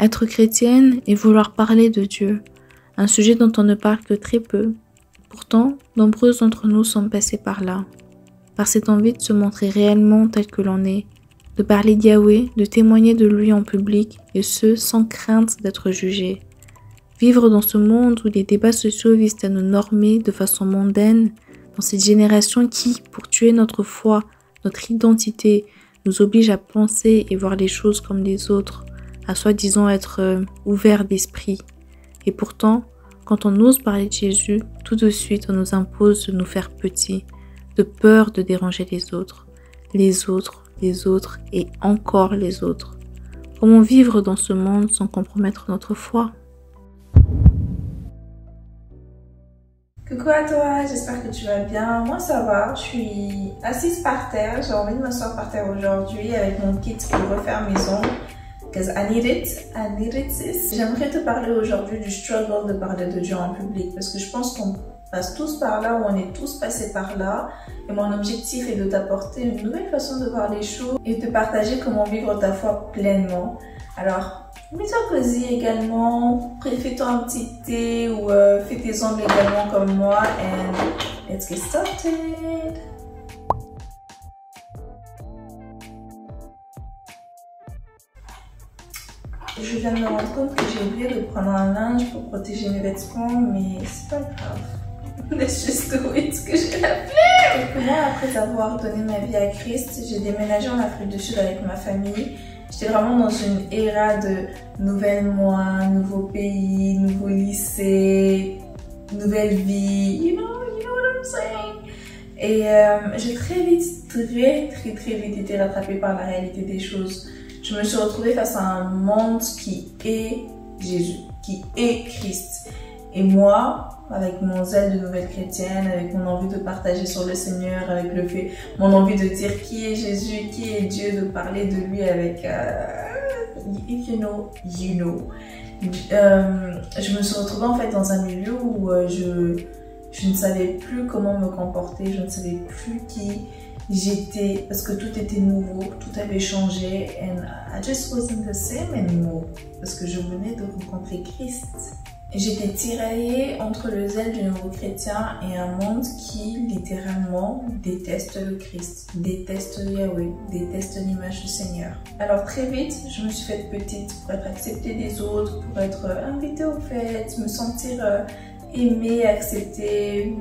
Être chrétienne et vouloir parler de Dieu, un sujet dont on ne parle que très peu. Pourtant, nombreux d'entre nous sont passés par là, par cette envie de se montrer réellement tel que l'on est, de parler d'Yahweh, de témoigner de lui en public, et ce, sans crainte d'être jugé. Vivre dans ce monde où les débats sociaux visent à nous normer de façon mondaine, dans cette génération qui, pour tuer notre foi, notre identité, nous oblige à penser et voir les choses comme les autres, à soi-disant être ouvert d'esprit. Et pourtant, quand on ose parler de Jésus, tout de suite on nous impose de nous faire petits, de peur de déranger les autres et encore les autres. Comment vivre dans ce monde sans compromettre notre foi? Coucou à toi, j'espère que tu vas bien. Moi ça va, je suis assise par terre. J'ai envie de m'asseoir par terre aujourd'hui avec mon kit pour refaire mes ongles. Because I need it sis. J'aimerais te parler aujourd'hui du struggle de parler de Dieu en public. Parce que je pense qu'on passe tous par là, ou on est tous passés par là. Et mon objectif est de t'apporter une nouvelle façon de voir les choses et de partager comment vivre ta foi pleinement. Alors, mets-toi cosy également, fais-toi un petit thé ou fais tes ongles également comme moi and let's get started. Je viens de me rendre compte que j'ai oublié de prendre un linge pour protéger mes vêtements, mais c'est pas grave. Let's just do it, que j'ai la flemme. Quelques mois après avoir donné ma vie à Christ, j'ai déménagé en Afrique du Sud avec ma famille. J'étais vraiment dans une ère de nouvelles moi, nouveau pays, nouveau lycée, nouvelle vie, you know what I'm saying? Et j'ai très vite été rattrapée par la réalité des choses. Je me suis retrouvée face à un monde qui est Jésus, qui est Christ. Et moi, avec mon zèle de nouvelle chrétienne, avec mon envie de partager sur le Seigneur, avec mon envie de dire qui est Jésus, qui est Dieu, de parler de lui avec if you know, you know. Je me suis retrouvée en fait dans un milieu où je ne savais plus comment me comporter, je ne savais plus qui j'étais parce que tout était nouveau, tout avait changé and I just wasn't the same anymore parce que je venais de rencontrer Christ. J'étais tiraillée entre le zèle du nouveau chrétien et un monde qui littéralement déteste le Christ, déteste Yahweh, déteste l'image du Seigneur. Alors très vite, je me suis faite petite pour être acceptée des autres, pour être invitée aux fêtes, me sentir aimée, acceptée,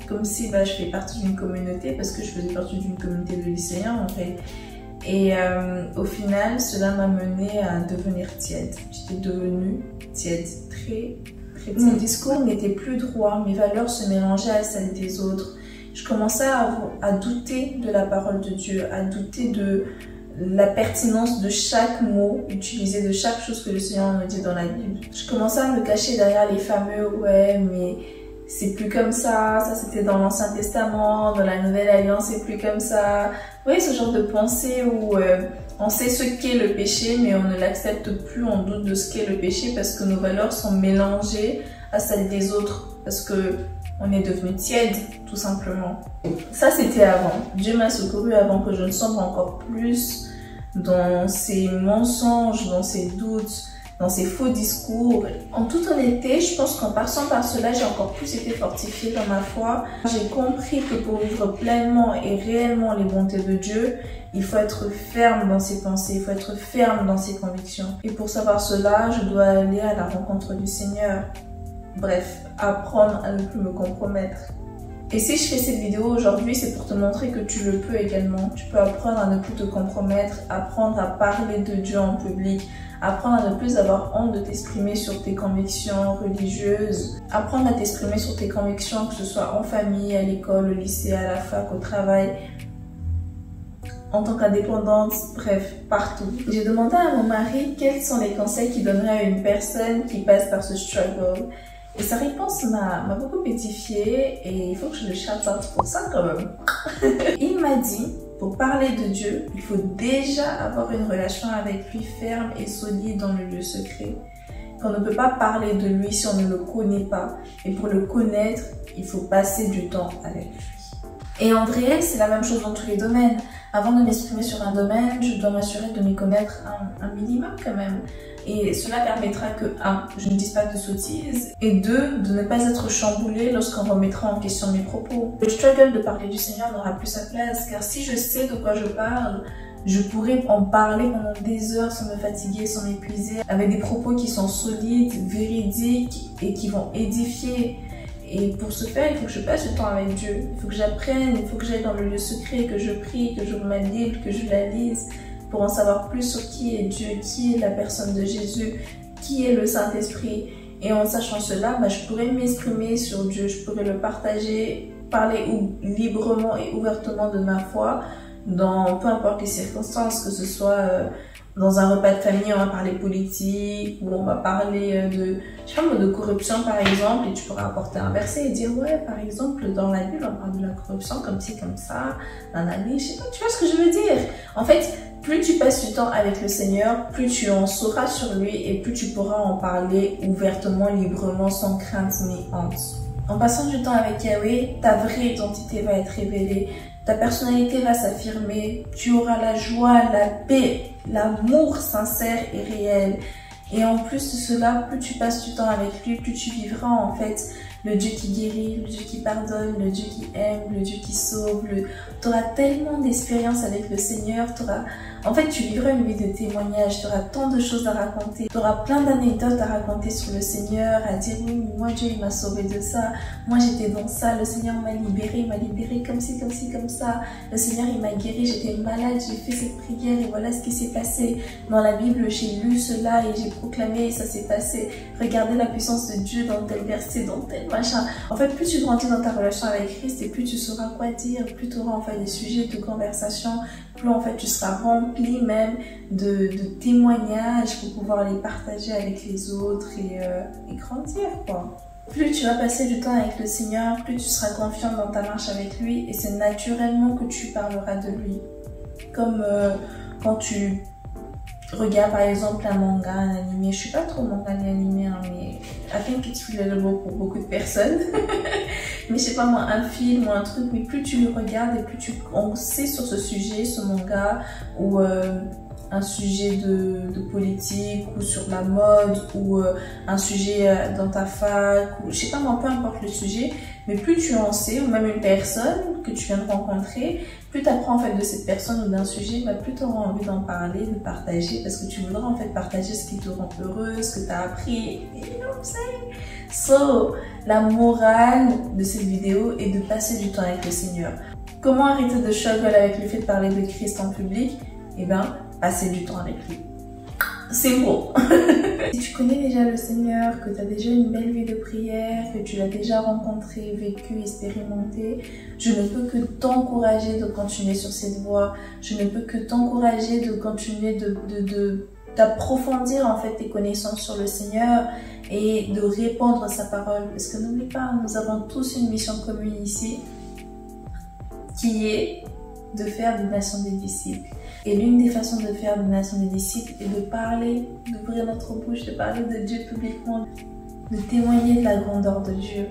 comme si je fais partie d'une communauté parce que je faisais partie d'une communauté de lycéens en fait. Et au final, cela m'a menée à devenir tiède. J'étais devenue tiède, très tiède. Mon discours n'était plus droit, mes valeurs se mélangeaient à celles des autres. Je commençais à douter de la parole de Dieu, à douter de la pertinence de chaque mot utilisé, de chaque chose que le Seigneur me dit dans la Bible. Je commençais à me cacher derrière les fameux « ouais, mais c'est plus comme ça, ça c'était dans l'Ancien Testament, dans la Nouvelle Alliance c'est plus comme ça ». Vous voyez ce genre de pensée où on sait ce qu'est le péché mais on ne l'accepte plus, on doute de ce qu'est le péché parce que nos valeurs sont mélangées à celles des autres, parce que on est devenu tiède tout simplement. Ça c'était avant. Dieu m'a secouru avant que je ne sombre encore plus dans ces mensonges, dans ces doutes, dans ces faux discours. En toute honnêteté, je pense qu'en passant par cela, j'ai encore plus été fortifiée dans ma foi. J'ai compris que pour vivre pleinement et réellement les bontés de Dieu, il faut être ferme dans ses pensées, il faut être ferme dans ses convictions. Et pour savoir cela, je dois aller à la rencontre du Seigneur. Bref, apprendre à ne plus me compromettre. Et si je fais cette vidéo aujourd'hui, c'est pour te montrer que tu le peux également. Tu peux apprendre à ne plus te compromettre, apprendre à parler de Dieu en public, apprendre à ne plus avoir honte de t'exprimer sur tes convictions religieuses, apprendre à t'exprimer sur tes convictions, que ce soit en famille, à l'école, au lycée, à la fac, au travail, en tant qu'indépendante, bref, partout. J'ai demandé à mon mari quels sont les conseils qu'il donnerait à une personne qui passe par ce struggle. Et sa réponse m'a beaucoup édifiée et il faut que je le shout out pour ça quand même. Il m'a dit, pour parler de Dieu, il faut déjà avoir une relation avec lui ferme et solide dans le lieu secret. Qu'on ne peut pas parler de lui si on ne le connaît pas. Et pour le connaître, il faut passer du temps avec lui. Et en réel, c'est la même chose dans tous les domaines. Avant de m'exprimer sur un domaine, je dois m'assurer de m'y connaître un minimum quand même. Et cela permettra que 1. Je ne dise pas de sottises et 2. De ne pas être chamboulée lorsqu'on remettra en question mes propos. Le struggle de parler du Seigneur n'aura plus sa place, car si je sais de quoi je parle, je pourrais en parler pendant des heures sans me fatiguer, sans m'épuiser, avec des propos qui sont solides, véridiques et qui vont édifier. Et pour ce faire, il faut que je passe du temps avec Dieu. Il faut que j'apprenne, il faut que j'aille dans le lieu secret, que je prie, que j'ouvre ma Bible, que je la lise, pour en savoir plus sur qui est Dieu, qui est la personne de Jésus, qui est le Saint-Esprit. Et en sachant cela, je pourrais m'exprimer sur Dieu, je pourrais le partager, parler librement et ouvertement de ma foi, dans peu importe les circonstances, que ce soit dans un repas de famille, on va parler politique, ou on va parler de corruption par exemple, et tu pourras apporter un verset et dire ouais, par exemple, dans la Bible, on parle de la corruption comme ci, comme ça, je sais pas, tu vois ce que je veux dire? En fait, plus tu passes du temps avec le Seigneur, plus tu en sauras sur lui et plus tu pourras en parler ouvertement, librement, sans crainte ni honte. En passant du temps avec Yahweh, ta vraie identité va être révélée. Ta personnalité va s'affirmer, tu auras la joie, la paix, l'amour sincère et réel. Et en plus de cela, plus tu passes du temps avec lui, plus tu vivras en fait le Dieu qui guérit, le Dieu qui pardonne, le Dieu qui aime, le Dieu qui sauve. Tu auras tellement d'expérience avec le Seigneur, en fait tu vivras une vie de témoignage, tu auras tant de choses à raconter, tu auras plein d'anecdotes à raconter sur le Seigneur, à dire oui, moi Dieu il m'a sauvé de ça, moi j'étais dans ça, le Seigneur m'a libéré comme ci, comme ça, le Seigneur il m'a guéri, j'étais malade, j'ai fait cette prière et voilà ce qui s'est passé. Dans la Bible j'ai lu cela et j'ai proclamé et ça s'est passé. Regardez la puissance de Dieu dans tel verset, dans tel machin. En fait, plus tu grandis dans ta relation avec Christ et plus tu sauras quoi dire, plus tu auras en fait des sujets de conversation, plus en fait tu seras rempli même de témoignages pour pouvoir les partager avec les autres et grandir quoi. Plus tu vas passer du temps avec le Seigneur, plus tu seras confiant dans ta marche avec lui et c'est naturellement que tu parleras de lui. Comme quand tu regarde par exemple un manga, un animé, je suis pas trop manga ni animé, hein, mais I think it's relatable pour beaucoup de personnes. Mais je sais pas moi, un film ou un truc, mais plus tu le regardes et plus on sait sur ce sujet, ce manga, ou un sujet de politique, ou sur la mode, ou un sujet dans ta fac, ou je sais pas moi, peu importe le sujet, mais plus tu en sais, ou même une personne que tu viens de rencontrer, plus tu apprends en fait de cette personne ou d'un sujet, plus tu auras envie d'en parler, de partager, parce que tu voudras en fait partager ce qui te rend heureuse, ce que tu as appris, you know what I'm saying? So, la morale de cette vidéo est de passer du temps avec le Seigneur. Comment arrêter de struggle avec le fait de parler de Christ en public? Eh bien, passer du temps avec lui. C'est beau. Si tu connais déjà le Seigneur, que tu as déjà une belle vie de prière, que tu l'as déjà rencontré, vécu, expérimenté, je ne peux que t'encourager de continuer sur cette voie. Je ne peux que t'encourager de continuer d'approfondir en fait tes connaissances sur le Seigneur et de répandre sa parole. Parce que n'oublie pas, nous avons tous une mission commune ici qui est de faire des nations des disciples. Et l'une des façons de faire des nations des disciples est de parler, d'ouvrir notre bouche, de parler de Dieu publiquement, de témoigner de la grandeur de Dieu.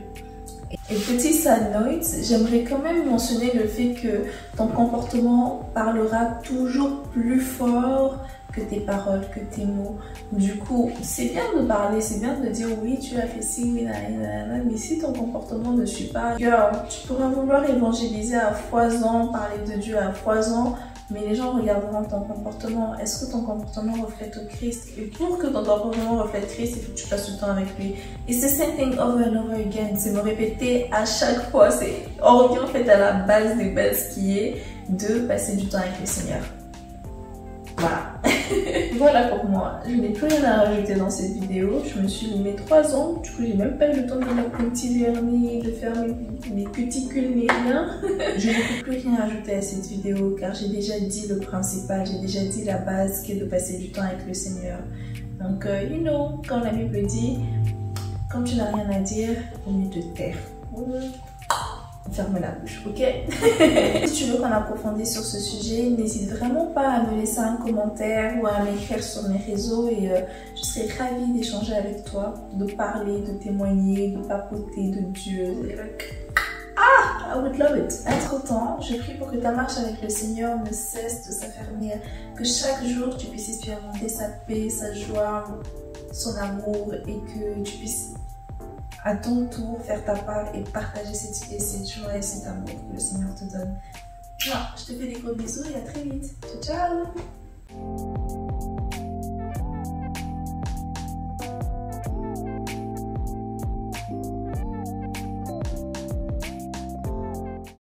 Et petit side note, j'aimerais quand même mentionner le fait que ton comportement parlera toujours plus fort que tes paroles, que tes mots. Du coup, c'est bien de parler, c'est bien de dire oui, tu as fait ci, oui, nanana, mais si ton comportement ne suit pas, girl, tu pourras vouloir évangéliser à foison, parler de Dieu à foison, mais les gens regarderont ton comportement. Est-ce que ton comportement reflète au Christ? Et pour que ton comportement reflète Christ, il faut que tu passes du temps avec lui. Et c'est same thing over and over again. C'est me répéter à chaque fois. On revient en fait à la base des bases qui est de passer du temps avec le Seigneur. Voilà. Voilà pour moi. Je n'ai plus rien à rajouter dans cette vidéo. Je me suis mis 3 ans. Du coup, j'ai même pas eu le temps de mettre mon petit vernis, de faire mes cuticules ni rien. Je ne peux plus rien ajouter à cette vidéo car j'ai déjà dit le principal. J'ai déjà dit la base qui est de passer du temps avec le Seigneur. Donc, you know, comme la Bible dit, quand tu n'as rien à dire, il vaut mieux te taire. Ferme la bouche, ok? Si tu veux qu'on approfondisse sur ce sujet, n'hésite vraiment pas à me laisser un commentaire ou à m'écrire sur mes réseaux et je serai ravie d'échanger avec toi, de parler, de témoigner, de papoter de Dieu. I would love it. Entre-temps, je prie pour que ta marche avec le Seigneur ne cesse de s'affermir, que chaque jour tu puisses expérimenter sa paix, sa joie, son amour et que tu puisses à ton tour faire ta part et partager cette joie et cet amour que le Seigneur te donne. Je te fais des gros bisous et à très vite. Ciao, ciao!